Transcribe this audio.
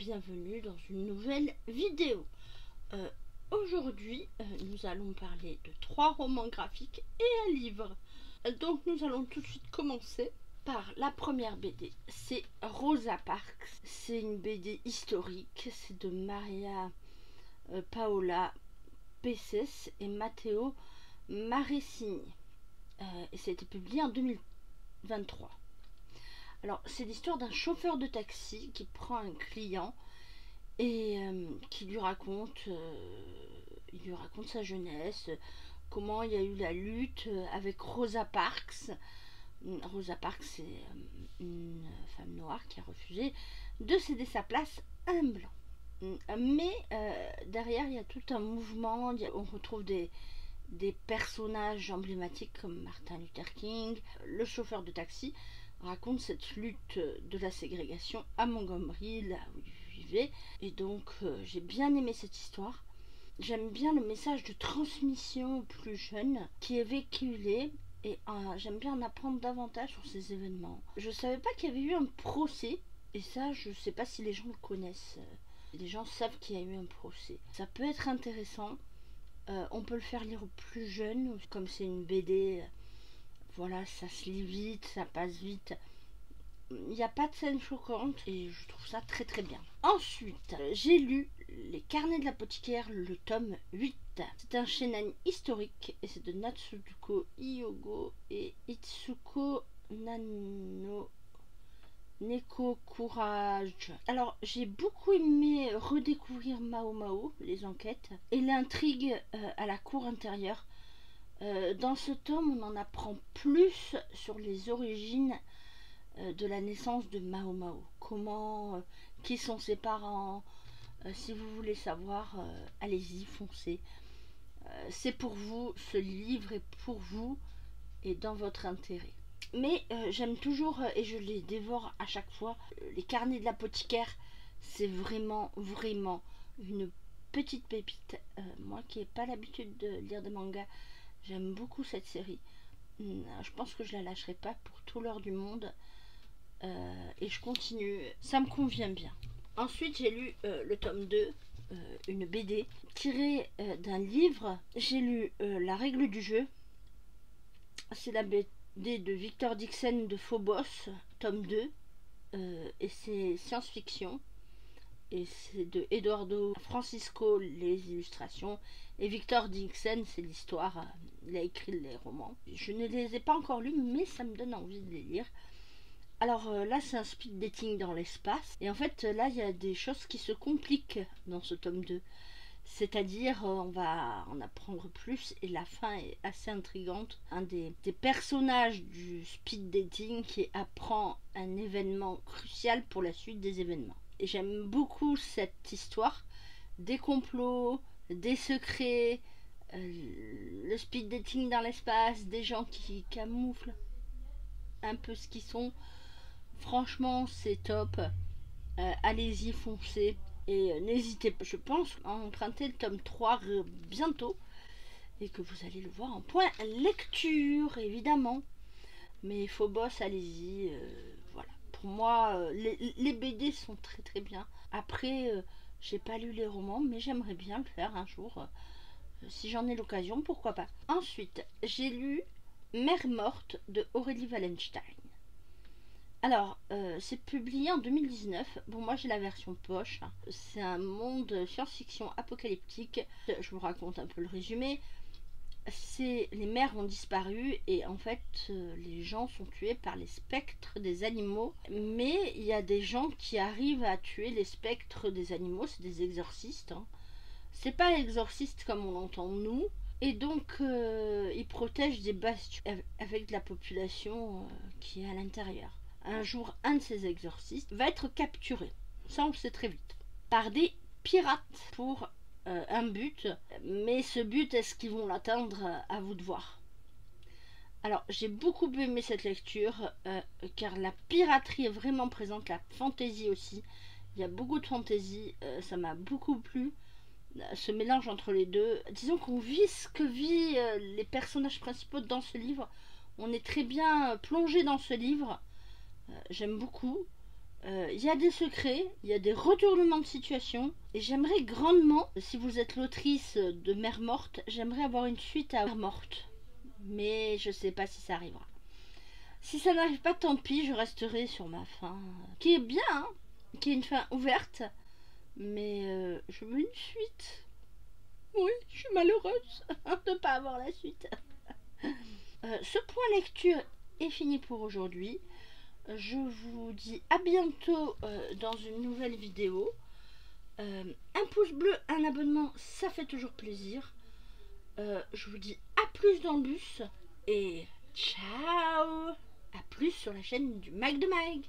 bienvenue dans une nouvelle vidéo. Aujourd'hui, nous allons parler de 3 romans graphiques et un livre. Donc nous allons tout de suite commencer par la première BD. C'est Rosa Parks. C'est une BD historique. C'est de Maria Paola Peces et Matteo Maressini. Et ça a été publié en 2023. Alors, c'est l'histoire d'un chauffeur de taxi qui prend un client et qui lui raconte sa jeunesse, comment il y a eu la lutte avec Rosa Parks. Rosa Parks, c'est une femme noire qui a refusé de céder sa place à un blanc. Mais derrière, il y a tout un mouvement. On retrouve des personnages emblématiques comme Martin Luther King. Le chauffeur de taxi raconte cette lutte de la ségrégation à Montgomery, là où il vivait. Et donc j'ai bien aimé cette histoire. J'aime bien le message de transmission aux plus jeunes qui est véhiculé. Et j'aime bien en apprendre davantage sur ces événements. Je savais pas qu'il y avait eu un procès. Et ça, je sais pas si les gens le connaissent. Les gens savent qu'il y a eu un procès. Ça peut être intéressant. On peut le faire lire aux plus jeunes. Comme c'est une BD... Voilà, ça se lit vite, ça passe vite. Il n'y a pas de scène choquante et je trouve ça très très bien. Ensuite, j'ai lu Les Carnets de l'apothicaire, le tome 8. C'est un shonen historique et c'est de Natsuko Hyogo et Itsuko Neko Courage. Alors, j'ai beaucoup aimé redécouvrir Mao Mao, les enquêtes, et l'intrigue à la cour intérieure. Dans ce tome, on en apprend plus sur les origines de la naissance de Mao Mao. Comment, qui sont ses parents. Si vous voulez savoir, allez-y, foncez. C'est pour vous, ce livre est pour vous et dans votre intérêt. Mais j'aime toujours, et je les dévore à chaque fois, Les Carnets de l'apothicaire. C'est vraiment, vraiment une petite pépite. Moi qui n'ai pas l'habitude de lire des mangas, j'aime beaucoup cette série. Je pense que je la lâcherai pas pour tout l'or du monde. Et je continue. Ça me convient bien. Ensuite, j'ai lu le tome 2, une BD tirée d'un livre. J'ai lu La règle du jeu. C'est la BD de Victor Dixon de Phobos, tome 2. Et c'est science-fiction. Et c'est de Eduardo Francisco, les illustrations. Et Victor Dixon, c'est l'histoire. Il a écrit les romans. Je ne les ai pas encore lus, mais ça me donne envie de les lire. Alors là, c'est un speed dating dans l'espace. Et en fait, là, il y a des choses qui se compliquent dans ce tome 2. C'est-à-dire, on va en apprendre plus. Et la fin est assez intrigante. Un des personnages du speed dating qui apprend un événement crucial pour la suite des événements. Et j'aime beaucoup cette histoire. Des complots, des secrets, le speed dating dans l'espace, des gens qui camouflent un peu ce qu'ils sont. Franchement, c'est top. Allez-y, foncez. Et n'hésitez pas, je pense, à emprunter le tome 3 bientôt. Et que vous allez le voir en point lecture, évidemment. Mais Phobos, allez-y. Voilà. Pour moi, les BD sont très très bien. Après, j'ai pas lu les romans, mais j'aimerais bien le faire un jour. Si j'en ai l'occasion, pourquoi pas. Ensuite, j'ai lu Mère morte de Aurélie Wallenstein. Alors, c'est publié en 2019. Bon, moi j'ai la version poche. C'est un monde science-fiction apocalyptique. Je vous raconte un peu le résumé. Les mères ont disparu et en fait les gens sont tués par les spectres des animaux. Mais il y a des gens qui arrivent à tuer les spectres des animaux. C'est des exorcistes. C'est pas exorciste comme on l'entend nous. Et donc ils protègent des bastions avec la population qui est à l'intérieur. Un jour, un de ces exorcistes va être capturé, ça on le sait très vite, par des pirates pour un but. Mais ce but, est-ce qu'ils vont l'atteindre? À vous de voir. Alors, j'ai beaucoup aimé cette lecture, car la piraterie est vraiment présente, la fantaisie aussi. Il y a beaucoup de fantaisie, ça m'a beaucoup plu. Ce mélange entre les deux. Disons qu'on vit ce que vivent les personnages principaux dans ce livre. On est très bien plongé dans ce livre. J'aime beaucoup. Il y a des secrets, il y a des retournements de situation, et j'aimerais grandement, si vous êtes l'autrice de Mère Morte, j'aimerais avoir une suite à Mère Morte. Mais je sais pas si ça arrivera. Si ça n'arrive pas, tant pis, je resterai sur ma fin, qui est bien, hein, qui est une fin ouverte, mais je veux une suite. Oui, je suis malheureuse de ne pas avoir la suite. Ce point lecture est fini pour aujourd'hui. Je vous dis à bientôt dans une nouvelle vidéo. Un pouce bleu, un abonnement, ça fait toujours plaisir. Je vous dis à plus dans le bus et ciao. À plus sur la chaîne du Mag de Mag.